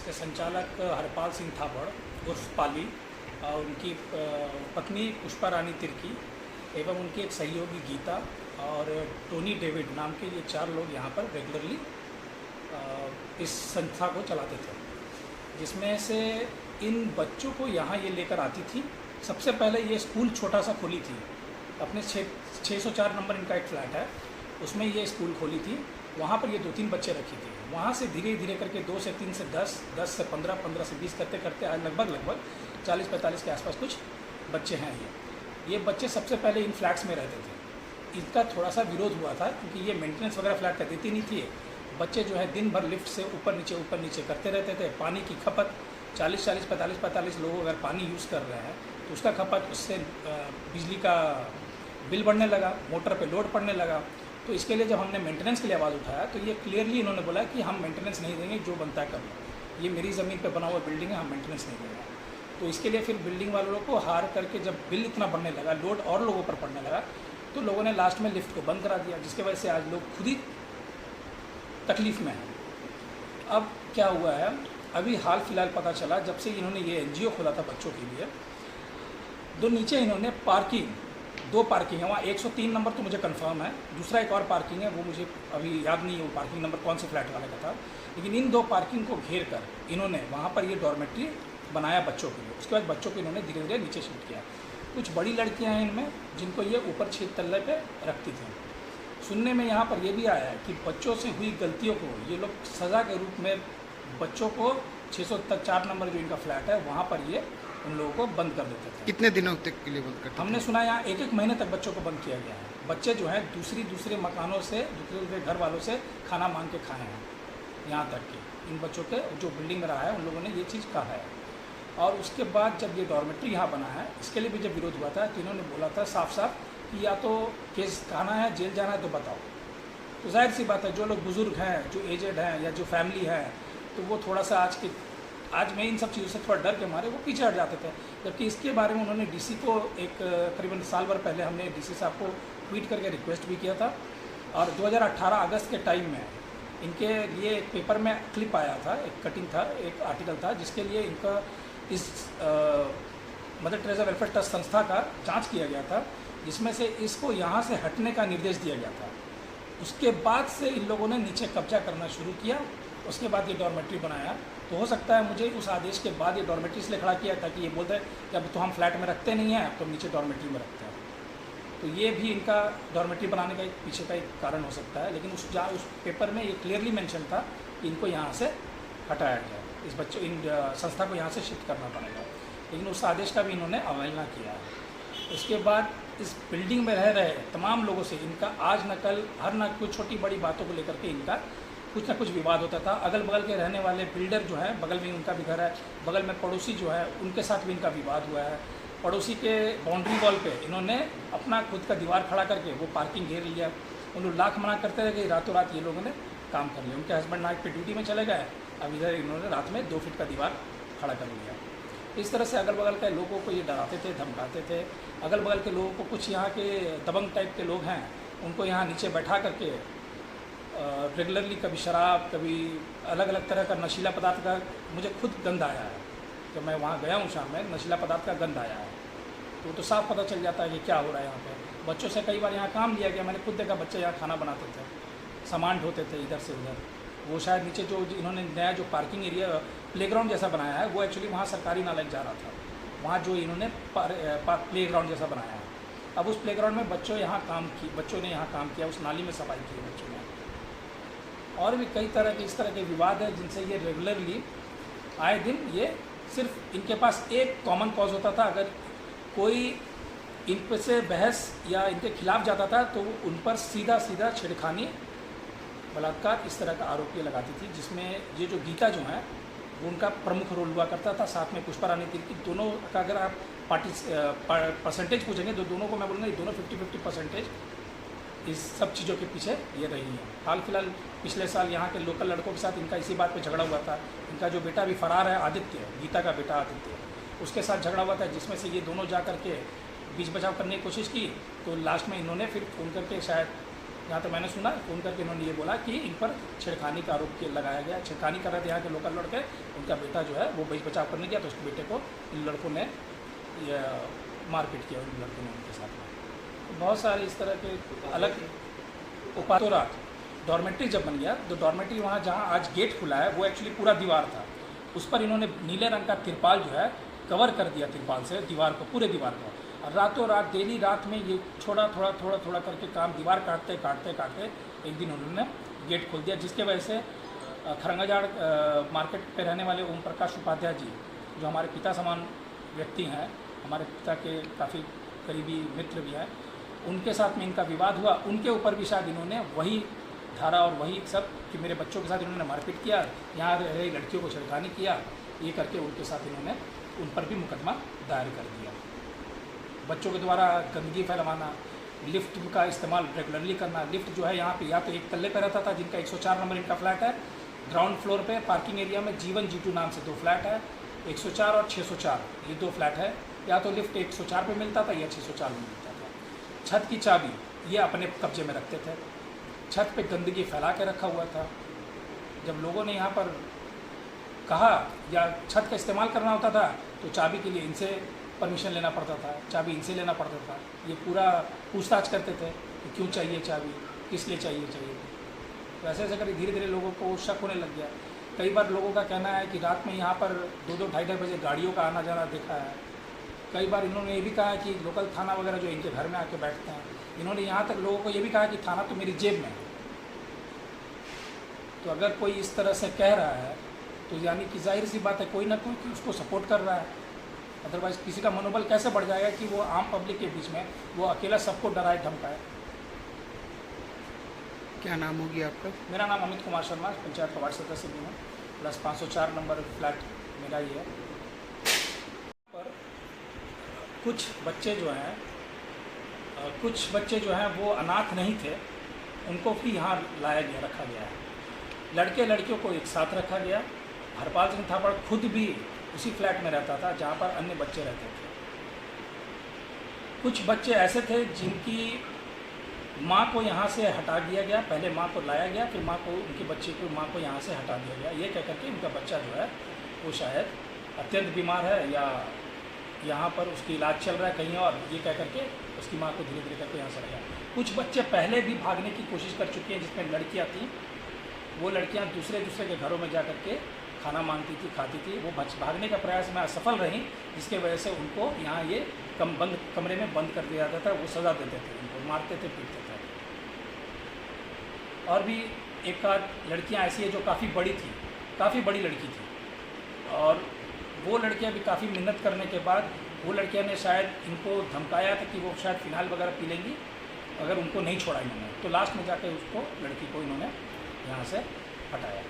इसके संचालक हरपाल सिंह थापड़ उर्फ पाली और उनकी पत्नी पुष्पा रानी तिर्की एवं उनकी एक सहयोगी गीता और टोनी डेविड नाम के ये 4 लोग यहाँ पर रेगुलरली इस संस्था को चलाते थे, जिसमें से इन बच्चों को यहाँ ये लेकर आती थी। सबसे पहले ये स्कूल छोटा सा खोली थी, अपने 604 नंबर इनका एक फ्लैट है, उसमें ये स्कूल खोली थी। वहाँ पर ये 2-3 बच्चे रखी थी। वहाँ से धीरे धीरे करके 2 से 3 से 10, 10 से 15, 15 से 20 करते करते आज लगभग 40-45 के आसपास कुछ बच्चे हैं। ये बच्चे सबसे पहले इन फ्लैट्स में रहते थे। इनका थोड़ा सा विरोध हुआ था क्योंकि ये मेंटेनेंस वगैरह फ्लैट का देती नहीं थी। बच्चे जो है दिन भर लिफ्ट से ऊपर नीचे करते रहते थे। पानी की खपत 40-40, 45-45 लोग अगर पानी यूज़ कर रहे हैं तो उसका खपत, उससे बिजली का बिल बढ़ने लगा, मोटर पे लोड पड़ने लगा। तो इसके लिए जब हमने मेंटेनेंस के लिए आवाज़ उठाया तो ये क्लियरली इन्होंने बोला कि हम मेंटेनेंस नहीं देंगे, जो बनता है कर लो, ये मेरी ज़मीन पे बना हुआ बिल्डिंग है, हम मेंटेनेंस नहीं देंगे। तो इसके लिए फिर बिल्डिंग वालों को हार करके जब बिल इतना बढ़ने लगा, लोड और लोगों पर पड़ने लगा, तो लोगों ने लास्ट में लिफ्ट को बंद करा दिया, जिसकी वजह से आज लोग खुद ही तकलीफ़ में हैं। अब क्या हुआ है, अभी हाल फिलहाल पता चला जब से इन्होंने ये NGO खोला था बच्चों के लिए, तो नीचे इन्होंने पार्किंग 2 पार्किंग है वहाँ। 103 नंबर तो मुझे कंफर्म है, दूसरा एक और पार्किंग है वो मुझे अभी याद नहीं है वो पार्किंग नंबर कौन से फ्लैट वाले का था। लेकिन इन 2 पार्किंग को घेर कर इन्होंने वहाँ पर ये डॉर्मेट्री बनाया बच्चों के लिए। उसके बाद बच्चों को इन्होंने धीरे धीरे नीचे शिफ्ट किया। कुछ बड़ी लड़कियाँ हैं इनमें जिनको ये ऊपर 6 तल्ले पे रखती थी। सुनने में यहाँ पर ये भी आया है कि बच्चों से हुई गलतियों को ये लोग सज़ा के रूप में बच्चों को 604 नंबर जो इनका फ्लैट है वहाँ पर ये उन लोगों को बंद कर देते थे। कितने दिनों तक के लिए बंद करते थे? हमने सुना यहाँ 1-1 महीने तक बच्चों को बंद किया गया है। बच्चे जो हैं दूसरे मकानों से, दूसरे घर वालों से खाना मांग के खाए हैं। यहाँ तक कि इन बच्चों के जो बिल्डिंग में रहा है उन लोगों ने ये चीज़ कहा है। और उसके बाद जब ये डॉर्मेट्री यहाँ बना है, इसके लिए भी जब विरोध हुआ था तो इन्होंने बोला था साफ साफ कि या तो केस खाना है, जेल जाना है तो बताओ। तो जाहिर सी बात है, जो लोग बुज़ुर्ग हैं, जो एजेड हैं या जो फैमिली है, तो वो थोड़ा सा आज में इन सब चीज़ों से थोड़ा डर के मारे वो पीछे हट जाते थे। जबकि इसके बारे में उन्होंने DC को एक करीबन साल भर पहले हमने DC साहब को ट्वीट करके रिक्वेस्ट भी किया था। और 2018 अगस्त के टाइम में इनके लिए एक पेपर में क्लिप आया था, एक कटिंग था, एक आर्टिकल था, जिसके लिए इनका इस मदर टेरेसा वेलफेयर ट्रस्ट संस्था का जांच किया गया था, जिसमें से इसको यहाँ से हटने का निर्देश दिया गया था। उसके बाद से इन लोगों ने नीचे कब्जा करना शुरू किया। उसके बाद ये डॉर्मेट्री बनाया। तो हो सकता है मुझे उस आदेश के बाद ये डॉर्मेट्री इसलिए खड़ा किया ताकि ये बोलते हैं कि अब तो हम फ्लैट में रखते नहीं हैं, अब तो नीचे डॉर्मेट्री में रखते हैं। तो ये भी इनका डॉर्मेट्री बनाने का एक पीछे का एक कारण हो सकता है। लेकिन उस पेपर में ये क्लियरली मेंशन था कि इनको यहाँ से हटाया जाए, इन संस्था को यहाँ से शिफ्ट करना पड़ेगा। लेकिन उस आदेश का भी इन्होंने अवहेलना किया है। उसके बाद इस बिल्डिंग में रह रहे तमाम लोगों से इनका आज न कल हर न कुछ छोटी बड़ी बातों को लेकर के इनका कुछ ना कुछ विवाद होता था। अगल बगल के रहने वाले बिल्डर जो है, बगल में उनका भी घर है, बगल में पड़ोसी जो है उनके साथ भी इनका विवाद हुआ है। पड़ोसी के बाउंड्री वॉल पे इन्होंने अपना खुद का दीवार खड़ा करके वो पार्किंग घेर लिया। उन लोग लाख मना करते रह गए, रातों रात ये लोगों ने काम कर लिया। उनके हस्बैंड नाइट पे ड्यूटी में चले गए, अब इधर इन्होंने रात में 2 फीट का दीवार खड़ा कर लिया। इस तरह से अगल बगल के लोगों को ये डराते थे, धमकाते थे। अगल बगल के लोगों को, कुछ यहाँ के दबंग टाइप के लोग हैं, उनको यहाँ नीचे बैठा करके रेगुलरली कभी शराब, कभी अलग अलग तरह का नशीला पदार्थ का, मुझे खुद गंध आया है। जब मैं वहाँ गया हूँ शाम में, नशीला पदार्थ का गंध आया है। तो साफ पता चल जाता है कि क्या हो रहा है यहाँ पे। बच्चों से कई बार यहाँ काम लिया गया, मैंने खुद देखा बच्चे यहाँ खाना बनाते थे, सामान ढोते थे इधर से उधर। वो शायद नीचे जो इन्होंने नया जो पार्किंग एरिया प्लेग्राउंड जैसा बनाया है, वो एक्चुअली वहाँ सरकारी नालायक जा रहा था। वहाँ जो इन्होंने प्लेग्राउंड जैसा बनाया है, अब उस प्लेग्राउंड में बच्चों ने यहाँ काम किया, उस नाली में सफाई की बच्चों ने। और भी कई तरह के इस तरह के विवाद है जिनसे ये रेगुलरली आए दिन, ये सिर्फ इनके पास एक कॉमन कॉज होता था। अगर कोई इन पर से बहस या इनके खिलाफ जाता था तो उन पर सीधा छेड़खानी, बलात्कार, इस तरह का आरोप ये लगाती थी। जिसमें ये जो गीता जो है वो उनका प्रमुख रोल हुआ करता था, साथ में पुष्पा रानी तिर्की। दोनों का अगर आप परसेंटेज पूछेंगे तो दोनों को मैं बोलूँगा ये दोनों 50-50% इस सब चीज़ों के पीछे ये रही हैं। हाल फिलहाल पिछले साल यहाँ के लोकल लड़कों के साथ इनका इसी बात पे झगड़ा हुआ था। इनका जो बेटा भी फरार है, आदित्य, गीता का बेटा आदित्य, उसके साथ झगड़ा हुआ था, जिसमें से ये दोनों जा कर के बीच बचाव करने की कोशिश की। तो लास्ट में इन्होंने फिर फ़ोन करके शायद यहाँ तो मैंने सुना, फ़ोन करके इन्होंने ये बोला कि इन पर छेड़खानी का आरोप लगाया गया। छेड़खानी कर रहे थे यहाँ के लोकल लड़के, उनका बेटा जो है वो बच बचाव करने गया तो उसके बेटे को इन लड़कों ने ये मारपीट किया, उन लड़कों ने उनके साथ में। बहुत सारे इस तरह के अलग उपातोरात डॉर्मेट्री जब बन गया तो डॉर्मेट्री वहाँ जहाँ आज गेट खुला है वो एक्चुअली पूरा दीवार था, उस पर इन्होंने नीले रंग का तिरपाल जो है कवर कर दिया, तिरपाल से दीवार को, पूरे दीवार को। और रातों रात डेली रात में ये थोड़ा थोड़ा करके काम दीवार काटते एक दिन उन्होंने गेट खोल दिया, जिसके वजह से खरंगाजाड़ मार्केट पे रहने वाले ओम प्रकाश उपाध्याय जी, जो हमारे पिता समान व्यक्ति हैं, हमारे पिता के काफ़ी करीबी मित्र भी हैं, उनके साथ में इनका विवाद हुआ। उनके ऊपर भी शायद इन्होंने वही धारा और वही सब कि मेरे बच्चों के साथ इन्होंने मारपीट किया, यहाँ रह रही लड़कियों को छेड़खानी किया, ये करके उनके साथ इन्होंने उन पर भी मुकदमा दायर कर दिया। बच्चों के द्वारा गंदगी फैलवाना, लिफ्ट का इस्तेमाल रेगुलरली करना। लिफ्ट जो है यहाँ पे या तो एक तल्ले पर रहता था, जिनका 104 नंबर इनका फ्लैट है, ग्राउंड फ्लोर पे पार्किंग एरिया में G1 G2 नाम से 2 फ्लैट है, 104 और 604 ये 2 फ्लैट है। या तो लिफ्ट 104 पे मिलता था या 604 में मिलता था। छत की चाबी ये अपने कब्जे में रखते थे। छत पे गंदगी फैला के रखा हुआ था। जब लोगों ने यहाँ पर कहा या छत का इस्तेमाल करना होता था तो चाबी के लिए इनसे परमिशन लेना पड़ता था, चाबी इनसे लेना पड़ता था। ये पूरा पूछताछ करते थे कि क्यों चाहिए चाबी, किस लिए चाहिए। तो ऐसे ऐसे करके धीरे धीरे लोगों को शक होने लग गया। कई बार लोगों का कहना है कि रात में यहाँ पर 2-2 ढाई बजे गाड़ियों का आना जाना देखा है। कई बार इन्होंने ये भी कहा है कि लोकल थाना वगैरह जो इनके घर में आके बैठते हैं, इन्होंने यहाँ तक लोगों को ये भी कहा कि थाना तो मेरी जेब में है। तो अगर कोई इस तरह से कह रहा है तो यानी कि जाहिर सी बात है कोई ना कोई कि उसको सपोर्ट कर रहा है, अदरवाइज़ किसी का मनोबल कैसे बढ़ जाएगा कि वो आम पब्लिक के बीच में वो अकेला सबको डराए धमकाए। क्या नाम होगी आपका? मेरा नाम अमित कुमार शर्मा, पंचायत का वार्ड सदस्य भी हूँ, प्लस 504 नंबर फ्लैट मेरा ही है। पर कुछ बच्चे जो हैं वो अनाथ नहीं थे, उनको भी यहाँ लाया गया, रखा गया है। लड़के लड़कियों को एक साथ रखा गया। हरपाल सिंह थापड़ खुद भी उसी फ्लैट में रहता था जहाँ पर अन्य बच्चे रहते थे। कुछ बच्चे ऐसे थे जिनकी माँ को यहाँ से हटा दिया गया, पहले माँ को लाया गया, फिर उनके बच्चे को माँ को यहाँ से हटा दिया गया, ये कह करके उनका बच्चा जो है वो शायद अत्यंत बीमार है या यहाँ पर उसकी इलाज चल रहा है कहीं और, ये कह करके उसकी माँ को धीरे धीरे करके यहाँ से लाया। कुछ बच्चे पहले भी भागने की कोशिश कर चुके हैं, जिसमें लड़कियाँ थीं। वो लड़कियाँ दूसरे के घरों में जा करके खाना मांगती थी, खाती थी। वो भागने का प्रयास में असफल रहीं, जिसके वजह से उनको यहाँ ये कमरे में बंद कर दिया जाता था। वो सज़ा देते थे, उनको मारते थे, पीटते थे। और भी एक आध लड़कियाँ ऐसी है जो काफ़ी बड़ी लड़की थी, और वो लड़कियाँ भी काफ़ी मिन्नत करने के बाद वो लड़कियाँ ने शायद इनको धमकाया था कि वो शायद फिनाइल वगैरह पी लेंगी अगर उनको नहीं छोड़ा इन्होंने। तो लास्ट में जाकर उसको लड़की को इन्होंने यहाँ से हटाया।